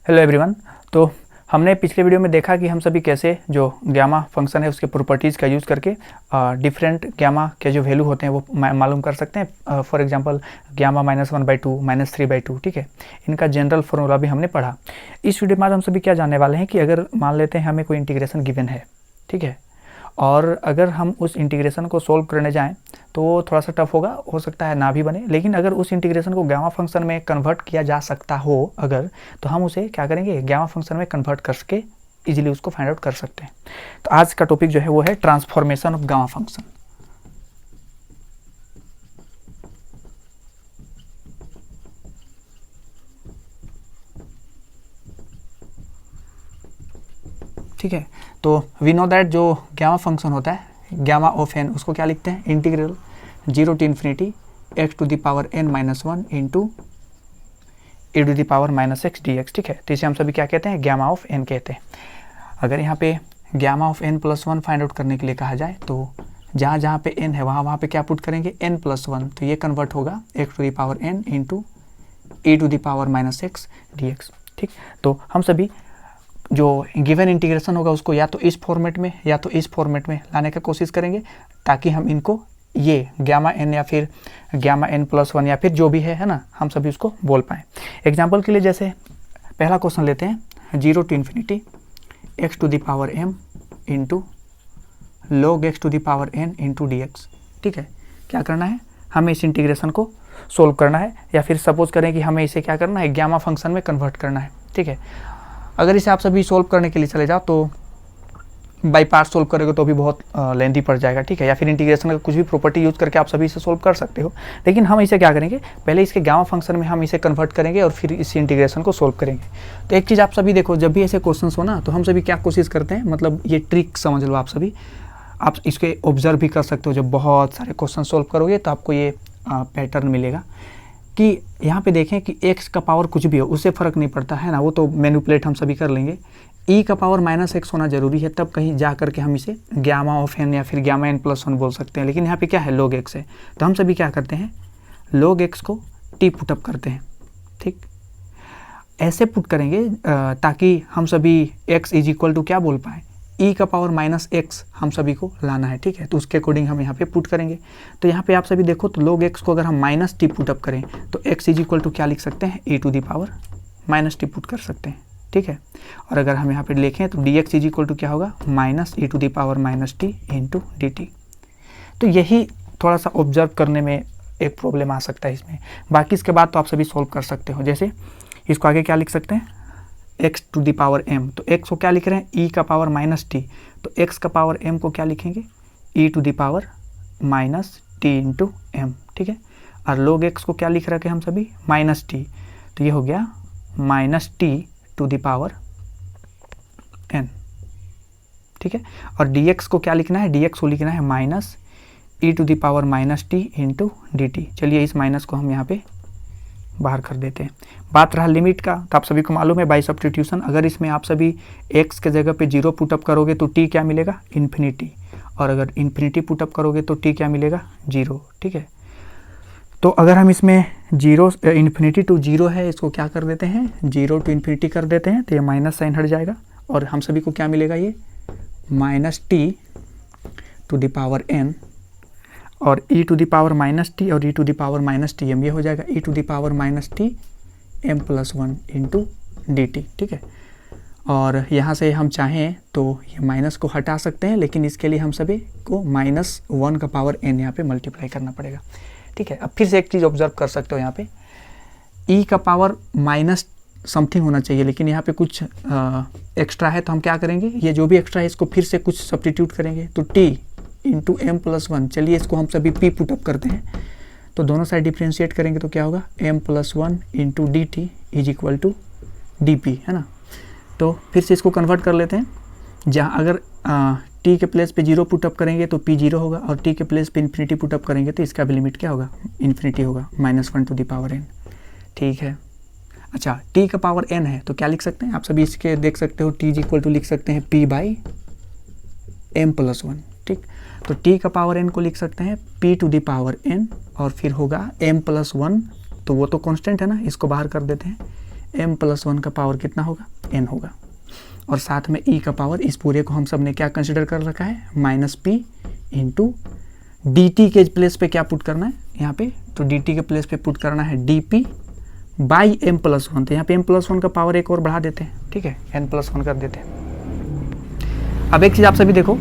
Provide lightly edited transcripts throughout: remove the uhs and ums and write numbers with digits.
Hello everyone. तो हमने पिछले वीडियो में देखा कि हम सभी कैसे जो गामा फंक्शन है उसके प्रॉपर्टीज़ का यूज़ करके डिफरेंट गामा के जो वैल्यू होते हैं वो मालूम कर सकते हैं। फॉर एग्जांपल गामा -1/2 -3/2, ठीक है। इनका जनरल फॉर्मूला भी हमने पढ़ा। इस वीडियो में आज हम सभी क्या जानने वाले हैं कि अगर मान लेते हैं हमें कोई इंटीग्रेशन गिवन है, ठीक है, और अगर हम उस इंटीग्रेशन को सोल्व करने जाएं तो वो थोड़ा सा टफ होगा, हो सकता है ना भी बने, लेकिन अगर उस इंटीग्रेशन को गामा फंक्शन में कन्वर्ट किया जा सकता हो अगर, तो हम उसे क्या करेंगे, गामा फंक्शन में कन्वर्ट करके इजीली उसको फाइंड आउट कर सकते हैं। तो आज का टॉपिक जो है वो है ट्रांसफॉर्मेशन ऑफ गामा फंक्शन। ठीक है, तो वी नो दैट जो गामा फंक्शन होता है गामा ऑफ एन, उसको क्या लिखते हैं, integral 0 to ∞ x⁻n-1 into e⁻⁻x dx, ठीक है। तो इसे हम सभी क्या कहते हैं, गामा ऑफ एन कहते हैं। अगर यहाँ पे gamma of n+1 find out करने के लिए कहा जाए तो जहाँ जहाँ पे n है वहाँ पे क्या पुट करेंगे, n+1, तो ये कन्वर्ट होगा x⁻n इंटू e⁻⁻x dx, ठीक। तो हम सभी जो गिवन इंटीग्रेशन होगा उसको या तो इस फॉर्मेट में या तो इस फॉर्मेट में लाने का कोशिश करेंगे, ताकि हम इनको ये गामा n या फिर गामा n+1 या फिर जो भी है ना, हम सभी उसको बोल पाएँ। एग्जाम्पल के लिए जैसे पहला क्वेश्चन लेते हैं, 0 to ∞ x⁻m into log x⁻n into dx, ठीक है। क्या करना है, हमें इस इंटीग्रेशन को सोल्व करना है, या फिर सपोज करें कि हमें इसे क्या करना है, गामा फंक्शन में कन्वर्ट करना है, ठीक है। अगर इसे आप सभी सोल्व करने के लिए चले जाओ तो बाई पार्ट सोल्व करोगे तो भी बहुत लेंथी पड़ जाएगा, ठीक है। या फिर इंटीग्रेशन का कुछ भी प्रॉपर्टी यूज़ करके आप सभी इसे सोल्व कर सकते हो, लेकिन हम इसे क्या करेंगे, पहले इसके गामा फंक्शन में हम इसे कन्वर्ट करेंगे और फिर इस इंटीग्रेशन को सोल्व करेंगे। तो एक चीज़ आप सभी देखो, जब भी ऐसे क्वेश्चन हो ना, तो हम सभी क्या कोशिश करते हैं, मतलब ये ट्रिक समझ लो आप सभी, आप इसके ऑब्जर्व भी कर सकते हो। जब बहुत सारे क्वेश्चन सोल्व करोगे तो आपको ये पैटर्न मिलेगा कि यहाँ पे देखें कि x का पावर कुछ भी हो उससे फ़र्क नहीं पड़ता है ना, वो तो मैनिपुलेट हम सभी कर लेंगे। e का पावर -x होना जरूरी है, तब कहीं जा करके हम इसे गामा ऑफ n या फिर गामा n+1 बोल सकते हैं। लेकिन यहाँ पे क्या है, log x है, तो हम सभी क्या करते हैं, log x को t पुटअप करते हैं, ठीक। ऐसे पुट करेंगे ताकि हम सभी x इज इक्वल टू क्या बोल पाए, e का पावर -x हम सभी को लाना है, ठीक है। तो उसके अकॉर्डिंग हम यहाँ पे पुट करेंगे। तो यहाँ पे आप सभी देखो, तो log x को अगर हम -t पुटअप करें तो x इज इक्वल टू क्या लिख सकते हैं, e⁻−t पुट कर सकते हैं, ठीक है। और अगर हम यहाँ पे लिखें तो dx इज इक्वल टू क्या होगा, -e⁻−t इंटू dt। तो यही थोड़ा सा ऑब्जर्व करने में एक प्रॉब्लम आ सकता है इसमें, बाकी इसके बाद तो आप सभी सोल्व कर सकते हो। जैसे इसको आगे क्या लिख सकते हैं, x⁻m, तो x को क्या लिख रहे हैं, e⁻−t, तो x का पावर m को क्या लिखेंगे, e⁻−t इंटू m, ठीक है। और log x को क्या लिख रखे हम सभी, -t, तो ये हो गया -t⁻n, ठीक है। और dx को क्या लिखना है, dx को लिखना है -e⁻−t इंटू dt। चलिए इस माइनस को हम यहाँ पे बाहर कर देते हैं। बात रहा लिमिट का, तो आप सभी को मालूम है बाई सब्स्टिट्यूशन, अगर इसमें आप सभी x के जगह पे 0 पुटअप करोगे तो t क्या मिलेगा, इन्फिनिटी, और अगर इन्फिनिटी पुटअप करोगे तो t क्या मिलेगा, 0, ठीक है। तो अगर हम इसमें इन्फिनिटी टू 0 है, इसको क्या कर देते हैं, 0 to ∞ कर देते हैं, तो ये माइनस साइन हट जाएगा और हम सभी को क्या मिलेगा, ये -t⁻n और e⁻−t और e⁻−tm, ये हो जाएगा e⁻−tm+1 इंटू dt, ठीक है। और यहाँ से हम चाहें तो ये माइनस को हटा सकते हैं, लेकिन इसके लिए हम सभी को -1 का पावर n यहाँ पे मल्टीप्लाई करना पड़ेगा, ठीक है। अब फिर से एक चीज़ ऑब्जर्व कर सकते हो, यहाँ पे e का पावर माइनस समथिंग होना चाहिए, लेकिन यहाँ पे कुछ एक्स्ट्रा है, तो हम क्या करेंगे, ये जो भी एक्स्ट्रा है इसको फिर से कुछ सब्स्टिट्यूट करेंगे, तो t इंटू m+1, चलिए इसको हम सभी p पुटअप करते हैं, तो दोनों साइड डिफ्रेंशिएट करेंगे तो क्या होगा, m+1 into dt is equal to dp, है ना। तो फिर से इसको कन्वर्ट कर लेते हैं, जहाँ अगर t के प्लेस पे 0 पुटअप करेंगे तो p 0 होगा, और t के प्लेस पे इन्फिनिटी पुटअप करेंगे तो इसका भी लिमिट क्या होगा, इन्फिनिटी होगा, -1/n, ठीक है। अच्छा, t का पावर n है तो क्या लिख सकते हैं, आप सभी इसके देख सकते हो, t इज इक्वल टू लिख सकते हैं p/m+1, ठीक। तो t का पावर n को लिख सकते हैं p⁻n और फिर होगा m+1, तो वो तो कांस्टेंट है ना, इसको बाहर कर देते हैं, m प्लस 1 का पावर कितना होगा, n होगा, और साथ में e का पावर, इस पूरे को हम सब ने क्या कंसिडर कर रखा है, माइनस p इंटू dt के प्लेस पे क्या पुट करना है यहाँ पे, तो dt के प्लेस पे पुट करना है dp बाई m प्लस 1। तो यहाँ पे m प्लस 1 का पावर एक और बढ़ा देते हैं, ठीक है, n प्लस 1 कर देते हैं। अब एक चीज़ आप सभी देखो,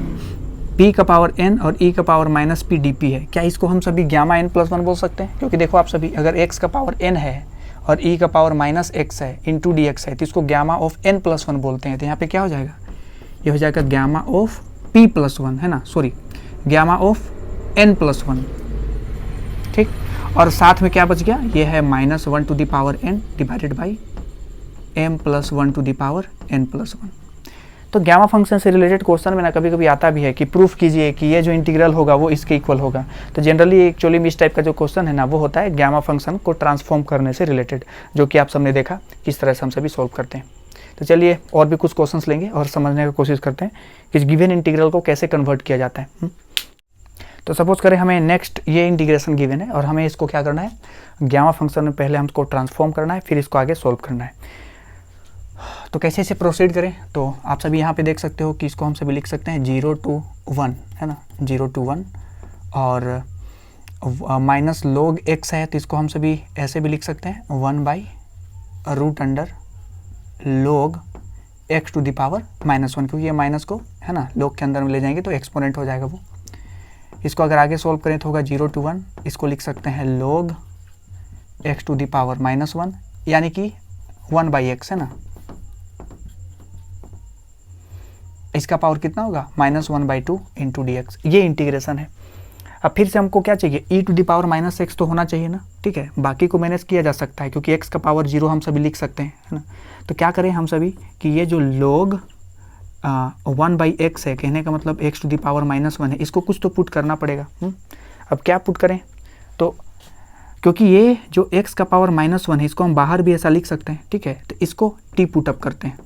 p का पावर n और e का पावर माइनस p dp है, क्या इसको हम सभी गामा n प्लस 1 बोल सकते हैं? क्योंकि देखो आप सभी, अगर x का पावर n है और e का पावर माइनस x है इंटू डी एक्स है, तो इसको गामा ऑफ n प्लस 1 बोलते हैं। तो यहाँ पे क्या हो जाएगा, ये हो जाएगा गामा ऑफ p प्लस 1, है ना, sorry gamma of n plus 1, ठीक। और साथ में क्या बच गया, ये है minus 1 to the power n divided by m plus 1 to the power n plus 1। तो गामा फंक्शन से रिलेटेड क्वेश्चन में ना कभी कभी आता भी है कि प्रूफ कीजिए कि ये जो इंटीग्रल होगा वो इसके इक्वल होगा। तो जनरली एक्चुअली में इस टाइप का जो क्वेश्चन है ना, वो होता है गामा फंक्शन को ट्रांसफॉर्म करने से रिलेटेड, जो कि आप सबने देखा किस तरह से हम सभी सॉल्व करते हैं। तो चलिए और भी कुछ क्वेश्चंस लेंगे और समझने की कोशिश करते हैं कि गिवन इंटीग्रल को कैसे कन्वर्ट किया जाता है। तो सपोज करें हमें नेक्स्ट ये इंटीग्रेशन गिवन है और हमें इसको क्या करना है, गामा फंक्शन में पहले हमको ट्रांसफॉर्म करना है, फिर इसको आगे सॉल्व करना है। तो कैसे इसे प्रोसीड करें, तो आप सभी यहाँ पे देख सकते हो कि इसको हम सभी लिख सकते हैं 0 to 1, है ना, 0 to 1, और माइनस log x है, तो इसको हम सभी ऐसे भी लिख सकते हैं 1 by root under log x to the power minus 1, क्योंकि ये माइनस को, है ना, log के अंदर में ले जाएंगे तो एक्सपोनेंट हो जाएगा वो। इसको अगर आगे सॉल्व करें तो होगा 0 to 1, इसको लिख सकते हैं log x to the power minus 1, यानी कि 1 बाई एक्स, है ना, इसका पावर कितना होगा, minus 1 by 2 into d x. ये इंटीग्रेशन है। अब फिर से हमको क्या चाहिए, e to the power minus x तो होना चाहिए ना, ठीक है, बाकी को मैनेज किया जा सकता है क्योंकि x का पावर 0 हम सभी लिख सकते हैं, है ना। तो क्या करें हम सभी कि ये जो log 1 बाई एक्स है, कहने का मतलब x to the power minus 1 है, इसको कुछ तो पुट करना पड़ेगा। अब क्या पुट करें, तो क्योंकि ये जो x का पावर माइनस 1 है, इसको हम बाहर भी ऐसा लिख सकते हैं, ठीक है, तो इसको t पुट अप करते हैं।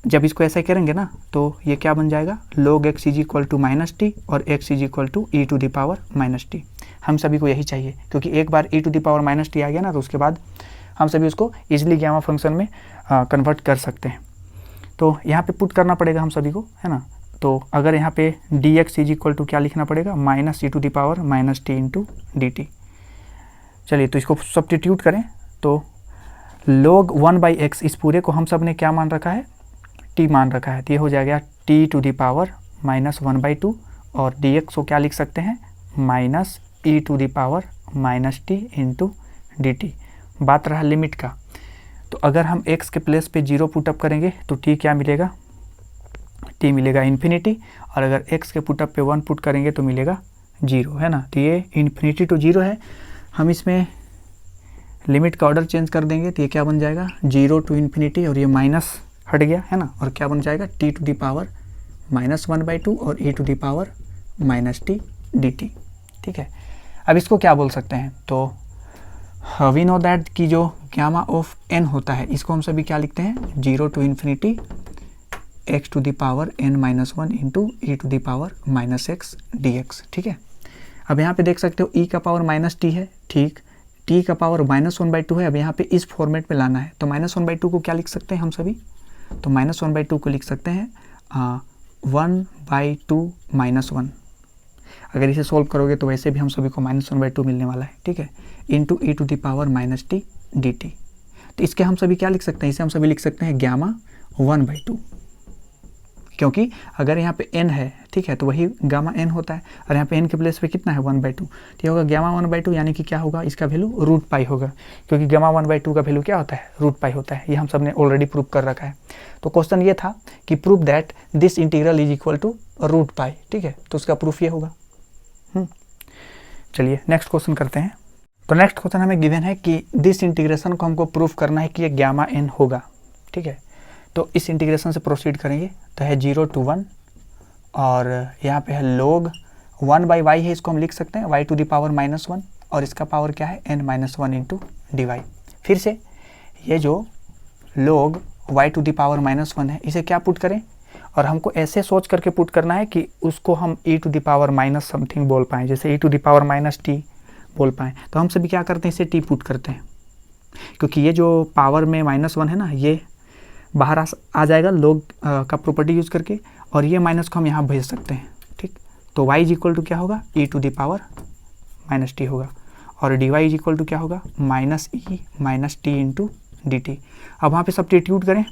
जब इसको ऐसा करेंगे ना, तो ये क्या बन जाएगा, log x is equal to minus t और x is equal to e to the power minus t. हम सभी को यही चाहिए, क्योंकि एक बार e to the power minus t आ गया ना, तो उसके बाद हम सभी उसको इजीली गामा फंक्शन में कन्वर्ट कर सकते हैं। तो यहाँ पे पुट करना पड़ेगा हम सभी को, है ना। तो अगर यहाँ पे d x is equal to क्या लिखना पड़ेगा, minus e to the power minus t into d t. चलिए तो इसको सब्स्टिट्यूट करें, तो log 1 बाई एक्स, इस पूरे को हम सब ने क्या मान रखा है, t मान रखा है, तो ये हो जाएगा t to the power minus 1 by 2, और डी एक्स को क्या लिख सकते हैं, minus e to the power minus t into d t. बात रहा लिमिट का, तो अगर हम x के प्लेस पे 0 पुटअप करेंगे तो t क्या मिलेगा, t मिलेगा इन्फिनिटी, और अगर x के पुटअप पे 1 पुट करेंगे तो मिलेगा 0, है ना। तो ये इन्फिनिटी टू 0 है, हम इसमें लिमिट का ऑर्डर चेंज कर देंगे तो ये क्या बन जाएगा, 0 टू इन्फिनिटी, और ये माइनस हट गया, है ना, और क्या बन जाएगा, t to the power minus 1 by 2 और e to the power minus t d t, ठीक है। अब इसको क्या बोल सकते हैं, तो वी नो दैट कि जो गामा ऑफ n होता है, इसको हम सभी क्या लिखते हैं, 0 to infinity x to the power n minus 1 into e to the power minus x d x, ठीक है। अब यहाँ पे देख सकते हो e का पावर माइनस टी है, ठीक, t का पावर माइनस 1 बाई 2 है। अब यहाँ पे इस फॉर्मेट में लाना है, तो माइनस 1 बाई 2 को क्या लिख सकते हैं हम सभी, तो माइनस 1 बाई 2 को लिख सकते हैं 1 बाई 2 माइनस 1। अगर इसे सोल्व करोगे तो वैसे भी हम सभी को माइनस 1 बाई 2 मिलने वाला है, ठीक है, into e to the power minus t d t. तो इसके हम सभी क्या लिख सकते हैं, इसे हम सभी लिख सकते हैं गामा 1 बाई 2, क्योंकि अगर यहाँ पे n है, ठीक है, तो वही गामा n होता है, और यहाँ पे n के प्लेस पे कितना है 1 बाई 2, तो ये होगा गामा 1 बाई 2, यानी कि क्या होगा, इसका वैल्यू रूट पाई होगा, क्योंकि गामा 1 बाई 2 का वैल्यू क्या होता है, रूट पाई होता है। ये हम सब ने ऑलरेडी प्रूव कर रखा है। तो क्वेश्चन ये था कि prove that this integral is equal to root pi, ठीक है, तो उसका प्रूफ ये होगा। चलिए नेक्स्ट क्वेश्चन करते हैं। तो नेक्स्ट क्वेश्चन हमें गिवन है कि दिस इंटीग्रेशन को हमको प्रूफ करना है कि ये गामा n होगा, ठीक है। तो इस इंटीग्रेशन से प्रोसीड करेंगे, तो है 0 टू 1, और यहाँ पे है log 1 बाई वाई है, इसको हम लिख सकते हैं y to the power minus 1, और इसका पावर क्या है n minus 1 into d y. फिर से ये जो log y to the power minus 1 है, इसे क्या पुट करें, और हमको ऐसे सोच करके पुट करना है कि उसको हम e to the power minus something बोल पाएँ, जैसे e to the power minus t बोल पाएँ। तो हम सभी क्या करते हैं, इसे t पुट करते हैं, क्योंकि ये जो पावर में -1 है ना, ये बाहर आ जाएगा लोग का प्रॉपर्टी यूज़ करके, और ये माइनस को हम यहाँ भेज सकते हैं, ठीक। तो y इज इक्वल टू क्या होगा, e to the power -t होगा, और dy इज इक्वल टू क्या होगा, -e minus t into d t. अब वहाँ पे सब्स्टिट्यूट करें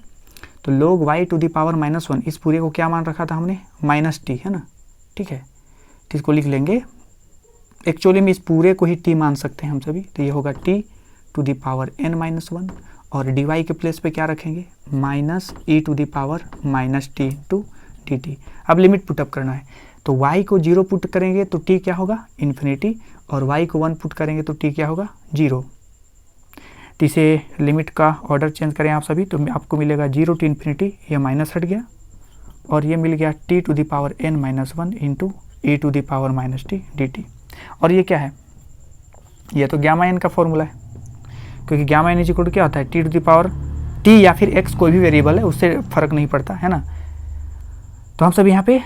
तो log y to the power -1, इस पूरे को क्या मान रखा था हमने, -t, है ना, ठीक है। तो इसको लिख लेंगे, एक्चुअली में इस पूरे को ही t मान सकते हैं हम सभी, तो ये होगा t to the power n-1, और dy के प्लेस पे क्या रखेंगे, -e to the power -t into d t. अब लिमिट पुटअप करना है, तो y को 0 पुट करेंगे तो t क्या होगा, इन्फिनिटी, और y को 1 पुट करेंगे तो t क्या होगा, 0। तो इसे लिमिट का ऑर्डर चेंज करें आप सभी, तो आपको मिलेगा 0 टू इन्फिनिटी, ये माइनस हट गया, और ये मिल गया t to the power n-1 into e to the power -t dt। और ये क्या है, ये तो गामा n का फॉर्मूला है, क्योंकि गामा n इक्वल टू क्या होता है, t to the power t या फिर x कोई भी वेरिएबल है, उससे फ़र्क नहीं पड़ता, है ना। तो हम सभी यहाँ पे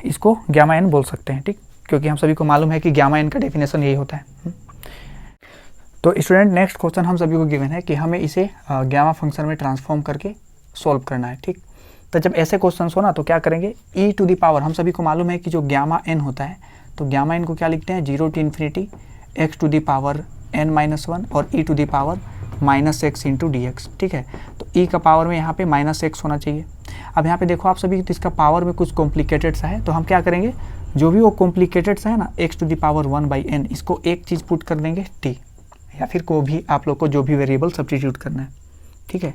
इसको गामा n बोल सकते हैं, ठीक, क्योंकि हम सभी को मालूम है कि गामा n का डेफिनेशन यही होता है। तो स्टूडेंट, नेक्स्ट क्वेश्चन हम सभी को गिवन है कि हमें इसे गामा फंक्शन में ट्रांसफॉर्म करके सॉल्व करना है, ठीक। तो जब ऐसे क्वेश्चन हो ना, तो क्या करेंगे, e टू द पावर, हम सभी को मालूम है कि जो गामा n होता है, तो गामा n को क्या लिखते हैं, 0 to infinity x to the power n-1 और e to the power -x into d x, ठीक है। तो e का पावर में यहाँ पे -x होना चाहिए। अब यहाँ पे देखो आप सभी, तो इसका पावर में कुछ कॉम्प्लिकेटेड सा है, तो हम क्या करेंगे, जो भी वो कॉम्प्लिकेटेड सा है ना, x to the power 1/n, इसको एक चीज़ पुट कर देंगे t, या फिर को भी आप लोग को जो भी वेरिएबल सब्स्टिट्यूट करना है, ठीक है।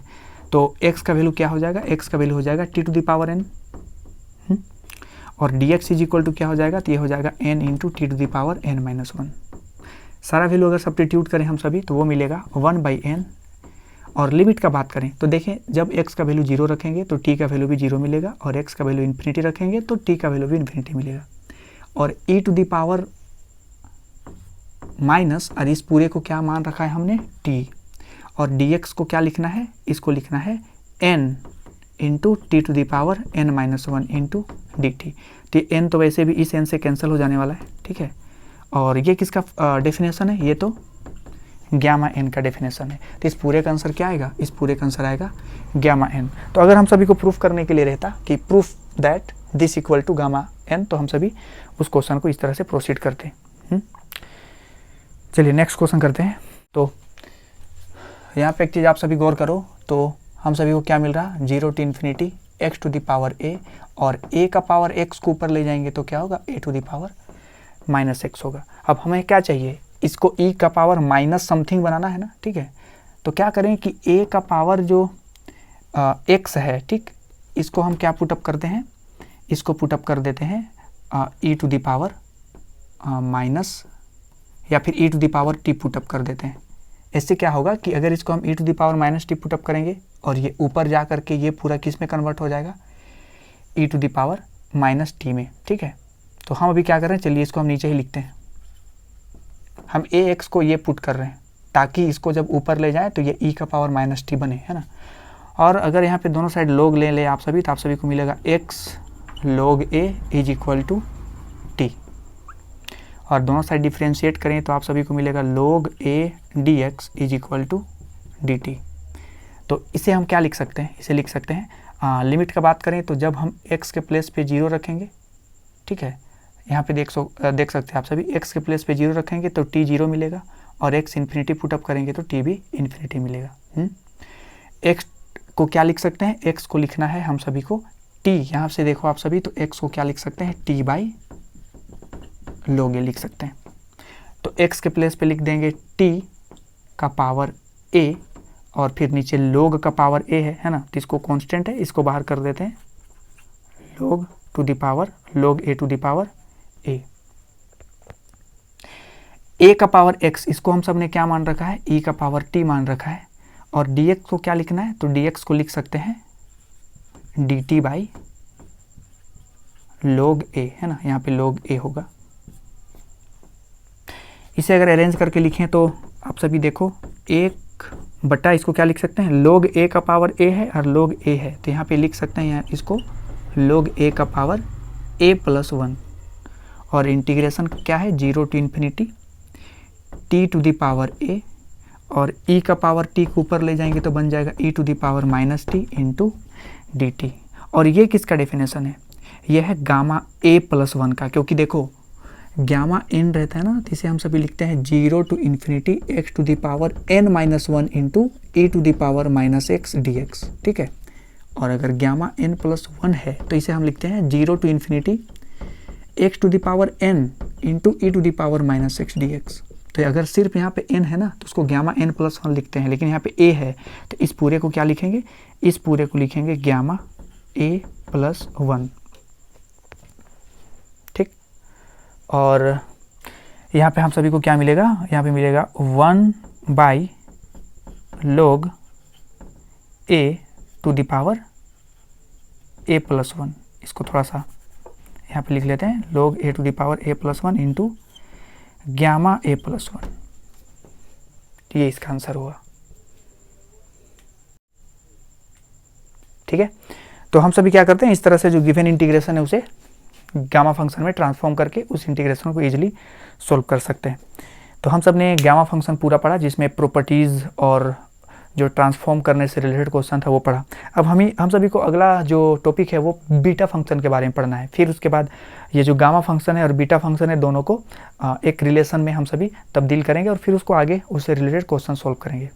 तो x का वैल्यू क्या हो जाएगा, x का वैल्यू हो जाएगा t to the power n, और dx इज इक्वल टू क्या हो जाएगा, तो ये हो जाएगा n into t to the power n-1। सारा वैल्यू अगर सब्स्टिट्यूट करें हम सभी, तो वो मिलेगा 1/n, और लिमिट का बात करें तो देखें, जब x का वैल्यू 0 रखेंगे तो t का वैल्यू भी 0 मिलेगा, और x का वैल्यू इन्फिनिटी रखेंगे तो t का वैल्यू भी इन्फिनिटी मिलेगा, और e to the power minus, और इस पूरे को क्या मान रखा है हमने, t, और dx को क्या लिखना है, इसको लिखना है n into t to the power n-1 into d t. तो n तो वैसे भी इस n से कैंसिल हो जाने वाला है, ठीक है। और ये किसका डेफिनेशन है, ये तो गामा n का डेफिनेशन है। तो इस पूरे का आंसर क्या आएगा, इस पूरे का आंसर आएगा गामा n। तो अगर हम सभी को प्रूफ करने के लिए रहता कि proof that this equal to gamma n, तो हम सभी उस क्वेश्चन को इस तरह से प्रोसीड करते हैं। चलिए नेक्स्ट क्वेश्चन करते हैं। तो यहाँ पे एक चीज़ आप सभी गौर करो, तो हम सभी को क्या मिल रहा, 0 to infinity x to the power a, और a का पावर x को ऊपर ले जाएंगे तो क्या होगा, a to the power -x होगा। अब हमें क्या चाहिए, इसको e का पावर माइनस समथिंग बनाना है ना, ठीक है। तो क्या करें कि a का पावर जो x है, ठीक, इसको हम क्या पुटअप करते हैं, इसको पुटअप कर देते हैं e to the power minus, या फिर e to the power t put up कर देते हैं। इससे क्या होगा कि अगर इसको हम e to the power -t put up करेंगे, और ये ऊपर जा करके ये पूरा किस में कन्वर्ट हो जाएगा, e to the power -t में, ठीक है। तो हम अभी क्या कर रहे हैं, चलिए इसको हम नीचे ही लिखते हैं, हम ax को ये पुट कर रहे हैं ताकि इसको जब ऊपर ले जाए तो ये e का पावर -t बने, है ना। और अगर यहाँ पे दोनों साइड log ले आप सभी, तो आप सभी को मिलेगा x log a is equal to t, और दोनों साइड डिफ्रेंशिएट करें तो आप सभी को मिलेगा log a dx is equal to dt। तो इसे हम क्या लिख सकते हैं, इसे लिख सकते हैं लिमिट का बात करें तो जब हम x के प्लेस पे 0 रखेंगे, ठीक है, यहाँ पे देख सकते हैं आप सभी, x के प्लेस पे 0 रखेंगे तो t 0 मिलेगा, और x इन्फिनिटी पुटअप करेंगे तो t भी इन्फिनिटी मिलेगा। x को क्या लिख सकते हैं, x को लिखना है हम सभी को t, यहाँ से देखो आप सभी, तो x को क्या लिख सकते हैं, t बाई log a लिख सकते हैं। तो x के प्लेस पे लिख देंगे t का पावर a, और फिर नीचे log का पावर a है ना, तो इसको कांस्टेंट है, इसको बाहर कर देते हैं, log to the power log a to the power a का पावर x, इसको हम सब ने क्या मान रखा है, e का पावर t मान रखा है, और dx को क्या लिखना है, तो dx को लिख सकते हैं dt बाई log a, है ना, यहाँ पे log a होगा। इसे अगर अरेंज करके लिखें तो आप सभी देखो, एक बटा इसको क्या लिख सकते हैं, log a का पावर a है और log a है, तो यहाँ पे लिख सकते हैं यहाँ इसको log a का पावर a प्लस 1, और इंटीग्रेशन क्या है, 0 to infinity t to the power a, और e का पावर t को ऊपर ले जाएंगे तो बन जाएगा e to the power minus t into d t. और ये किसका डेफिनेशन है, यह है गामा a प्लस 1 का, क्योंकि देखो गामा n रहता है ना, तो इसे हम सभी लिखते हैं 0 to infinity x to the power n minus 1 into e to the power minus x d x, ठीक है। और अगर गामा n प्लस 1 है तो इसे हम लिखते हैं 0 to infinity x to the power n into e to the power minus x d x. तो अगर सिर्फ यहाँ पे n है ना तो उसको गामा n प्लस 1 लिखते हैं, लेकिन यहाँ पे a है तो इस पूरे को क्या लिखेंगे, इस पूरे को लिखेंगे गामा a प्लस 1, ठीक। और यहाँ पे हम सभी को क्या मिलेगा, यहाँ पे मिलेगा 1 by log a to the power a plus 1। इसको थोड़ा सा यहाँ पे लिख लेते हैं, log a to the power a plus 1 into gamma a plus 1। ये इसका आंसर हुआ, ठीक है। तो हम सभी क्या करते हैं, इस तरह से जो गिवन इंटीग्रेशन है उसे गामा फंक्शन में ट्रांसफॉर्म करके उस इंटीग्रेशन को इजीली सॉल्व कर सकते हैं। तो हम सब ने गामा फंक्शन पूरा पढ़ा, जिसमें प्रॉपर्टीज़ और जो ट्रांसफॉर्म करने से रिलेटेड क्वेश्चन था वो पढ़ा। अब हम सभी को अगला जो टॉपिक है वो बीटा फंक्शन के बारे में पढ़ना है। फिर उसके बाद ये जो गामा फंक्शन है और बीटा फंक्शन है दोनों को एक रिलेशन में हम सभी तब्दील करेंगे और फिर उसको आगे उससे रिलेटेड क्वेश्चन सॉल्व करेंगे।